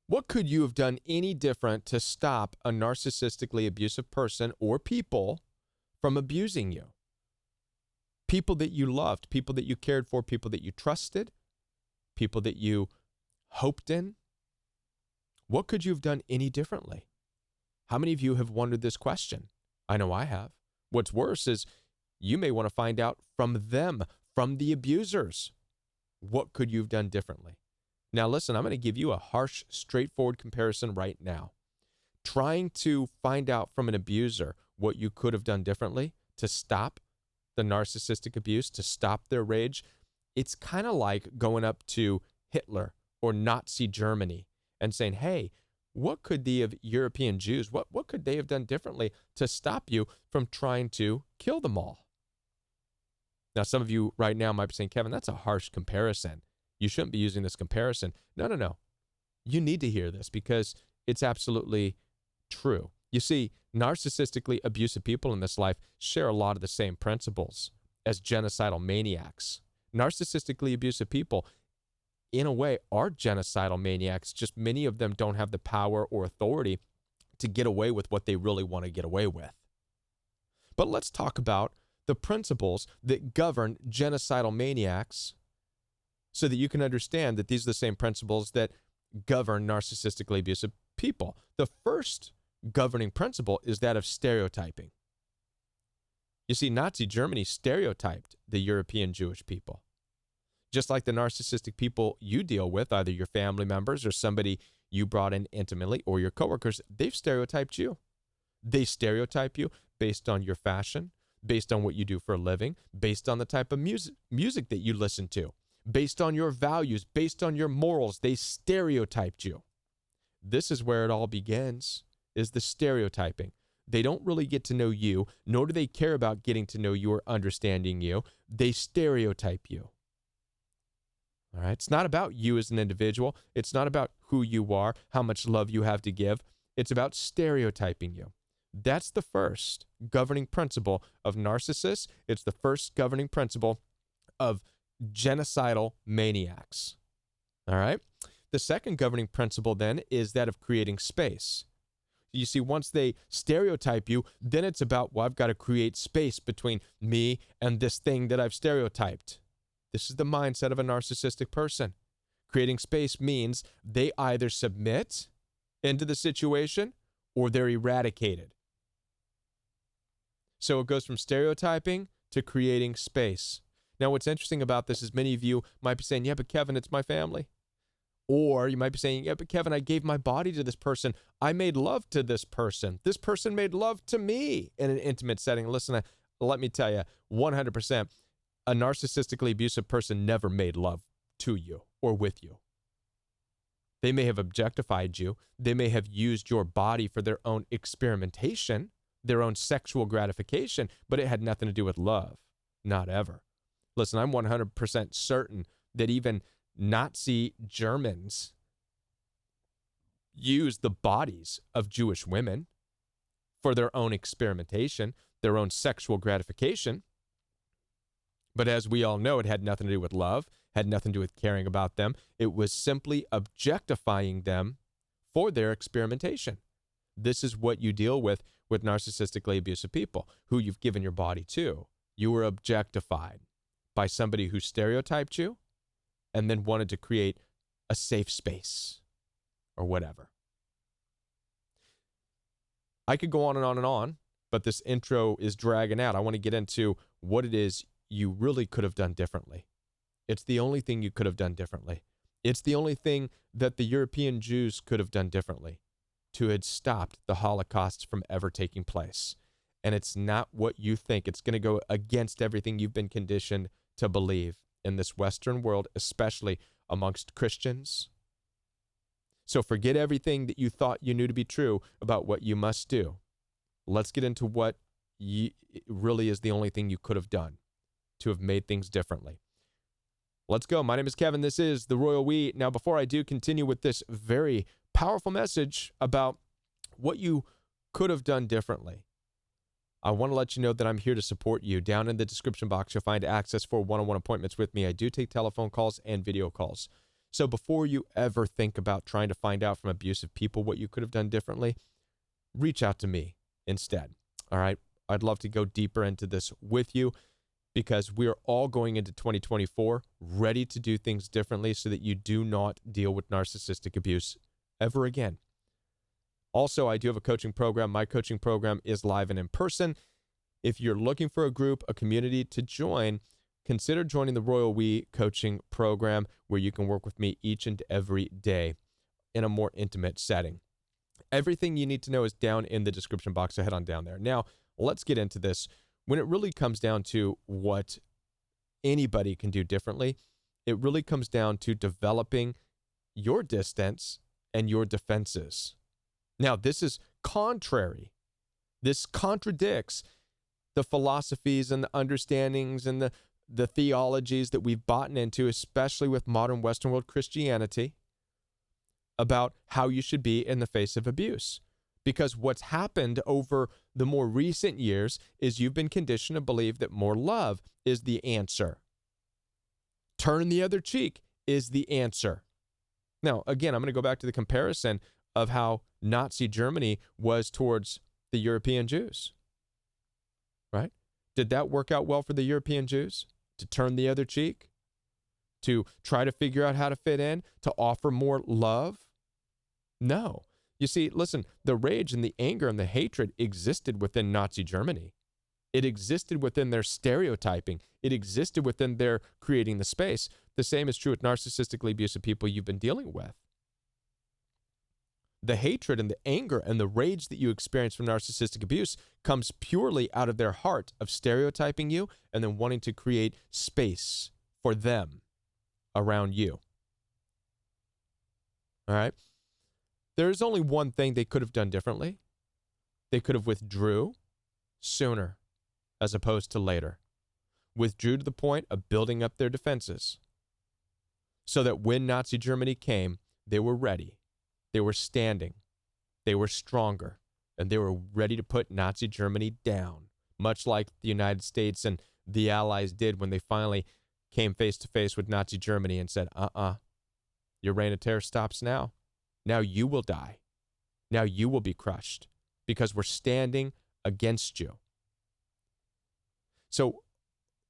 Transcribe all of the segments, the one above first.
What could you have done any different to stop a narcissistically abusive person or people from abusing you? People that you loved, people that you cared for, people that you trusted, people that you hoped in. What could you have done any differently? How many of you have wondered this question? I know I have. What's worse is you may want to find out from them, from the abusers. What could you have done differently? Now, listen, I'm going to give you a harsh, straightforward comparison right now. Trying to find out from an abuser what you could have done differently to stop the narcissistic abuse, to stop their rage, it's kind of like going up to Hitler or Nazi Germany and saying, hey, what could the European Jews, what could they have done differently to stop you from trying to kill them all? Now, some of you right now might be saying, Kevin, that's a harsh comparison. You shouldn't be using this comparison. No. You need to hear this because it's absolutely true. You see, narcissistically abusive people in this life share a lot of the same principles as genocidal maniacs. Narcissistically abusive people, in a way, are genocidal maniacs, just many of them don't have the power or authority to get away with what they really want to get away with. But let's talk about the principles that govern genocidal maniacs so that you can understand that these are the same principles that govern narcissistically abusive people. The first governing principle is that of stereotyping. You see, Nazi Germany stereotyped the European Jewish people. Just like the narcissistic people you deal with, either your family members or somebody you brought in intimately or your coworkers, they've stereotyped you. They stereotype you based on your fashion, based on what you do for a living, based on the type of music that you listen to, based on your values, based on your morals. They stereotyped you. This is where it all begins, is the stereotyping. They don't really get to know you, nor do they care about getting to know you or understanding you. They stereotype you. All right? It's not about you as an individual. It's not about who you are, how much love you have to give. It's about stereotyping you. That's the first governing principle of narcissists. It's the first governing principle of genocidal maniacs. All right? The second governing principle then is that of creating space. You see, once they stereotype you, then it's about, well, I've got to create space between me and this thing that I've stereotyped. This is the mindset of a narcissistic person. Creating space means they either submit into the situation or they're eradicated. So it goes from stereotyping to creating space. Now, what's interesting about this is many of you might be saying, yeah, but Kevin, it's my family. Or you might be saying, yeah, but Kevin, I gave my body to this person. I made love to this person. This person made love to me in an intimate setting. Listen, let me tell you, 100%, a narcissistically abusive person never made love to you or with you. They may have objectified you. They may have used your body for their own experimentation, their own sexual gratification, but it had nothing to do with love. Not ever. Listen, I'm 100% certain that even Nazi Germans used the bodies of Jewish women for their own experimentation, their own sexual gratification. But as we all know, it had nothing to do with love, had nothing to do with caring about them. It was simply objectifying them for their experimentation. This is what you deal with narcissistically abusive people who you've given your body to. You were objectified by somebody who stereotyped you and then wanted to create a safe space or whatever. I could go on and on and on, but this intro is dragging out. I want to get into what it is you really could have done differently. It's the only thing you could have done differently. It's the only thing that the European Jews could have done differently to have stopped the Holocaust from ever taking place. And it's not what you think. It's going to go against everything you've been conditioned to believe in this Western world, especially amongst Christians. So forget everything that you thought you knew to be true about what you must do. Let's get into what really is the only thing you could have done to have made things differently. Let's go. My name is Kevin. This is The Royal We. Now, before I do continue with this very powerful message about what you could have done differently, I want to let you know that I'm here to support you. Down in the description box, you'll find access for one-on-one appointments with me. I do take telephone calls and video calls. So before you ever think about trying to find out from abusive people what you could have done differently, reach out to me instead. All right. I'd love to go deeper into this with you because we are all going into 2024 ready to do things differently so that you do not deal with narcissistic abuse ever again. Also, I do have a coaching program. My coaching program is live and in person. If you're looking for a group, a community to join, consider joining the Royal We coaching program where you can work with me each and every day in a more intimate setting. Everything you need to know is down in the description box, so head on down there. Now, let's get into this. When it really comes down to what anybody can do differently, it really comes down to developing your distance and your defenses. Now, this is contrary. This contradicts the philosophies and the understandings and the theologies that we've bought into, especially with modern Western world Christianity, about how you should be in the face of abuse. Because what's happened over the more recent years is you've been conditioned to believe that more love is the answer. Turn the other cheek is the answer. Now, again, I'm going to go back to the comparison of how Nazi Germany was towards the European Jews. Right? Did that work out well for the European Jews? To turn the other cheek? To try to figure out how to fit in? To offer more love? No. You see, listen, the rage and the anger and the hatred existed within Nazi Germany. It existed within their stereotyping. It existed within their creating the space. The same is true with narcissistically abusive people you've been dealing with. The hatred and the anger and the rage that you experience from narcissistic abuse comes purely out of their heart of stereotyping you and then wanting to create space for them around you. All right? There's only one thing they could have done differently. They could have withdrew sooner as opposed to later. Withdrew to the point of building up their defenses so that when Nazi Germany came, they were ready. They were standing. They were stronger. And they were ready to put Nazi Germany down, much like the United States and the Allies did when they finally came face to face with Nazi Germany and said, your reign of terror stops now. Now you will die. Now you will be crushed because we're standing against you. So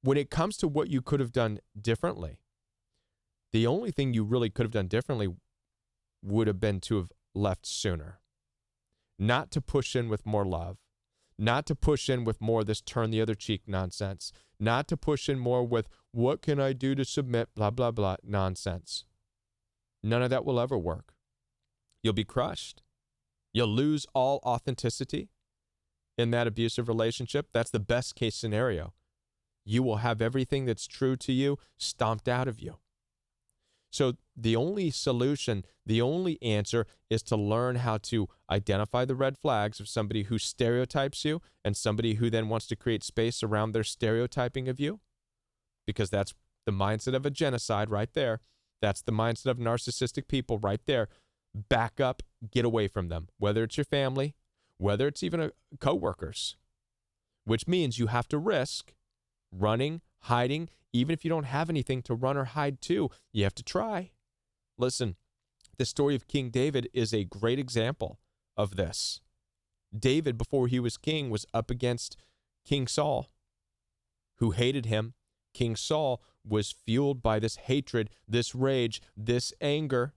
when it comes to what you could have done differently, the only thing you really could have done differently would have been to have left sooner. Not to push in with more love. Not to push in with more of this turn the other cheek nonsense. Not to push in more with what can I do to submit, blah, blah, blah, nonsense. None of that will ever work. You'll be crushed. You'll lose all authenticity in that abusive relationship. That's the best case scenario. You will have everything that's true to you stomped out of you. So the only solution, the only answer is to learn how to identify the red flags of somebody who stereotypes you and somebody who then wants to create space around their stereotyping of you, because that's the mindset of a genocide right there. That's the mindset of narcissistic people right there. Back up, get away from them, whether it's your family, whether it's even coworkers, which means you have to risk running, hiding. Even if you don't have anything to run or hide to, you have to try. Listen, the story of King David is a great example of this. David, before he was king, was up against King Saul, who hated him. King Saul was fueled by this hatred, this rage, this anger.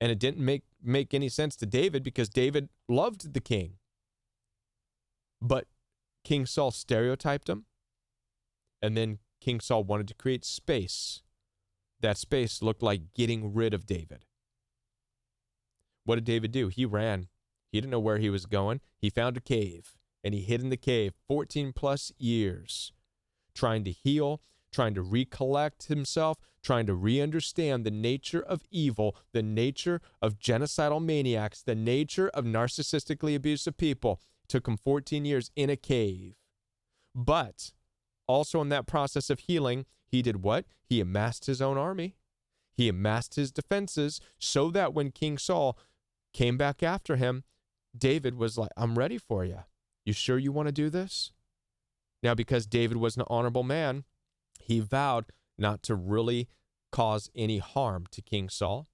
And it didn't make any sense to David because David loved the king. But King Saul stereotyped him. And then King Saul wanted to create space. That space looked like getting rid of David. What did David do? He ran. He didn't know where he was going. He found a cave. And he hid in the cave 14 plus years. Trying to heal, trying to recollect himself, trying to re-understand the nature of evil, the nature of genocidal maniacs, the nature of narcissistically abusive people. It took him 14 years in a cave. But also in that process of healing, he did what? He amassed his own army. He amassed his defenses so that when King Saul came back after him, David was like, I'm ready for you. You sure you want to do this? Now, because David was an honorable man, he vowed not to really cause any harm to King Saul.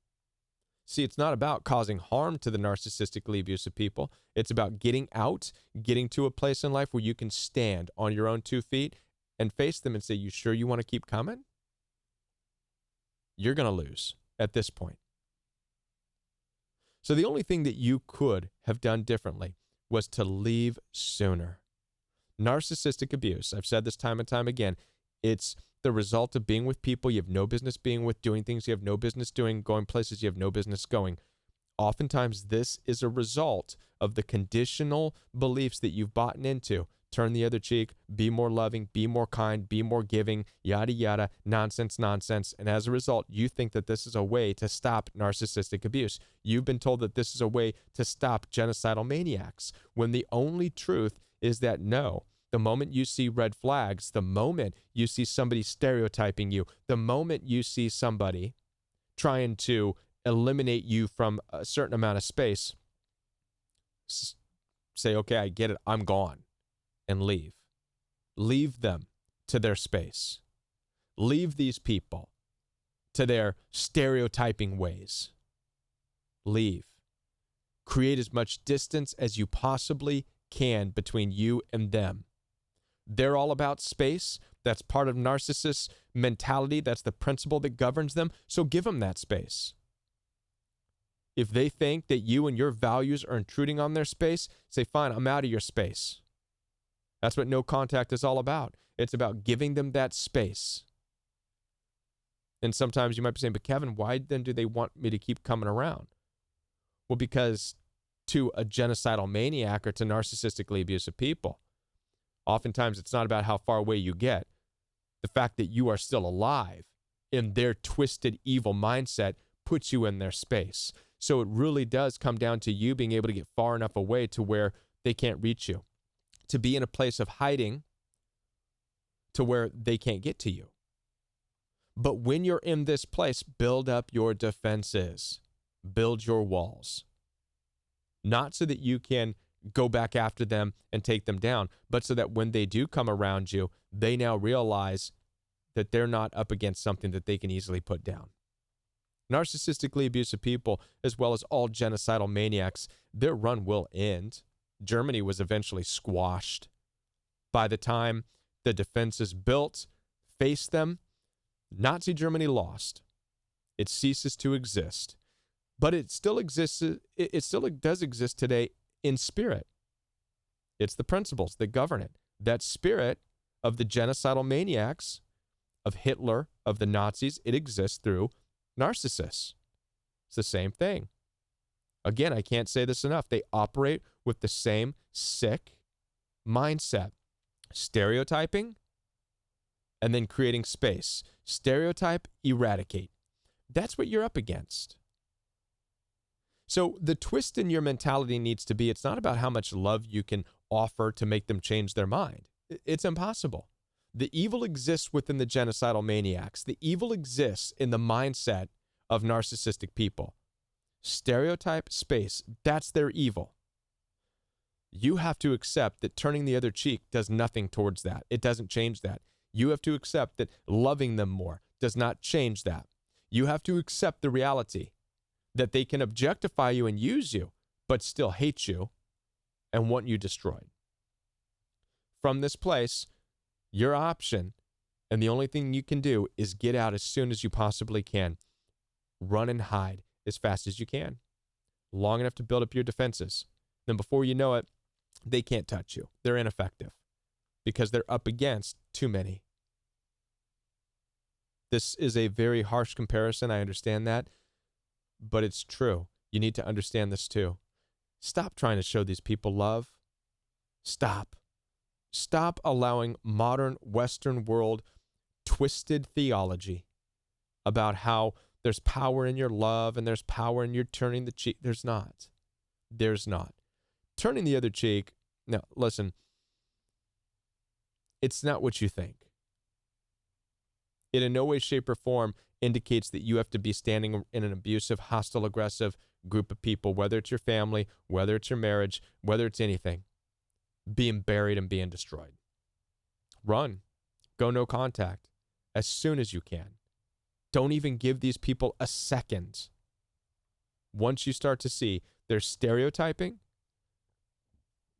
See, it's not about causing harm to the narcissistically abusive people. It's about getting out, getting to a place in life where you can stand on your own 2 feet and face them and say, you sure you want to keep coming? You're going to lose at this point. So the only thing that you could have done differently was to leave sooner. Narcissistic abuse, I've said this time and time again, it's the result of being with people you have no business being with, doing things you have no business doing, going places you have no business going. Oftentimes, this is a result of the conditional beliefs that you've bought into. Turn the other cheek, be more loving, be more kind, be more giving, yada, yada, nonsense, nonsense. And as a result, you think that this is a way to stop narcissistic abuse. You've been told that this is a way to stop genocidal maniacs, when the only truth is that no. The moment you see red flags, the moment you see somebody stereotyping you, the moment you see somebody trying to eliminate you from a certain amount of space, say, okay, I get it, I'm gone, and leave. Leave them to their space. Leave these people to their stereotyping ways. Leave. Create as much distance as you possibly can between you and them. They're all about space. That's part of narcissist mentality. That's the principle that governs them. So give them that space. If they think that you and your values are intruding on their space, say, fine, I'm out of your space. That's what no contact is all about. It's about giving them that space. And sometimes you might be saying, but Kevin, why then do they want me to keep coming around? Well, because to a genocidal maniac or to narcissistically abusive people, oftentimes it's not about how far away you get. The fact that you are still alive in their twisted, evil mindset puts you in their space. So it really does come down to you being able to get far enough away to where they can't reach you, to be in a place of hiding to where they can't get to you. But when you're in this place, build up your defenses, build your walls. Not so that you can go back after them and take them down, but so that when they do come around you, they now realize that they're not up against something that they can easily put down. Narcissistically abusive people, as well as all genocidal maniacs, their run will end. Germany was eventually squashed. By the time the defenses built faced them, Nazi Germany lost. It ceases to exist. But it still exists. It still does exist today in spirit. It's the principles that govern it. That spirit of the genocidal maniacs, of Hitler, of the Nazis, it exists through narcissists. It's the same thing. Again, I can't say this enough. They operate with the same sick mindset. Stereotyping and then creating space. Stereotype, eradicate. That's what you're up against. So the twist in your mentality needs to be, it's not about how much love you can offer to make them change their mind. It's impossible. The evil exists within the genocidal maniacs. The evil exists in the mindset of narcissistic people. Stereotype, space, that's their evil. You have to accept that turning the other cheek does nothing towards that. It doesn't change that. You have to accept that loving them more does not change that. You have to accept the reality that they can objectify you and use you, but still hate you and want you destroyed. From this place, your option, and the only thing you can do, is get out as soon as you possibly can. Run and hide as fast as you can, long enough to build up your defenses. Then before you know it, they can't touch you. They're ineffective because they're up against too many. This is a very harsh comparison. I understand that, but it's true. You need to understand this too. Stop trying to show these people love. Stop. Stop allowing modern Western world twisted theology about how there's power in your love and there's power in your turning the cheek. There's not. There's not. Turning the other cheek, no, listen, it's not what you think. It in no way, shape, or form indicates that you have to be standing in an abusive, hostile, aggressive group of people, whether it's your family, whether it's your marriage, whether it's anything, being buried and being destroyed. Run. Go no contact as soon as you can. Don't even give these people a second. Once you start to see they're stereotyping,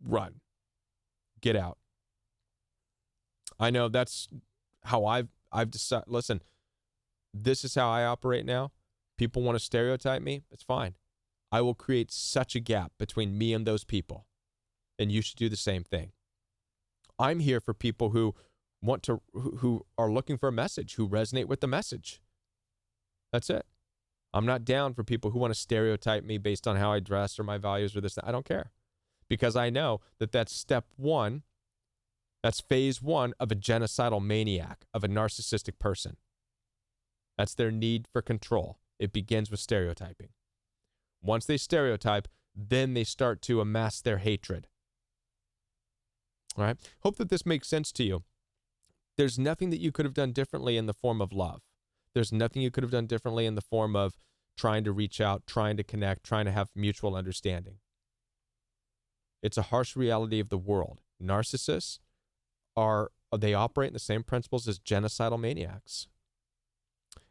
run. Get out. I know that's how I've decided. Listen, this is how I operate now. People want to stereotype me. It's fine. I will create such a gap between me and those people. And you should do the same thing. I'm here for people who who are looking for a message, who resonate with the message. That's it. I'm not down for people who want to stereotype me based on how I dress or my values or this. I don't care. Because I know that that's step one. That's phase one of a genocidal maniac, of a narcissistic person. That's their need for control. It begins with stereotyping. Once they stereotype, then they start to amass their hatred. All right? Hope that this makes sense to you. There's nothing that you could have done differently in the form of love. There's nothing you could have done differently in the form of trying to reach out, trying to connect, trying to have mutual understanding. It's a harsh reality of the world. Narcissists they operate in the same principles as genocidal maniacs.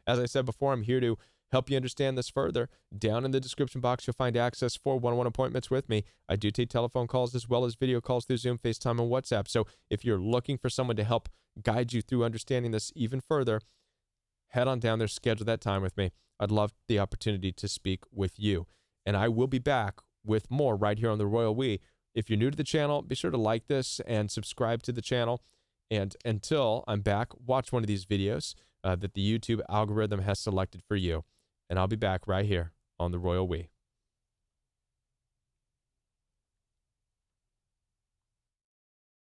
As I said before, I'm here to help you understand this further. Down in the description box, you'll find access for one-on-one appointments with me. I do take telephone calls as well as video calls through Zoom, FaceTime, and WhatsApp. So if you're looking for someone to help guide you through understanding this even further, head on down there, schedule that time with me. I'd love the opportunity to speak with you. And I will be back with more right here on The Royal We. If you're new to the channel, be sure to like this and subscribe to the channel. And until I'm back, watch one of these videos that the YouTube algorithm has selected for you. And I'll be back right here on The Royal We.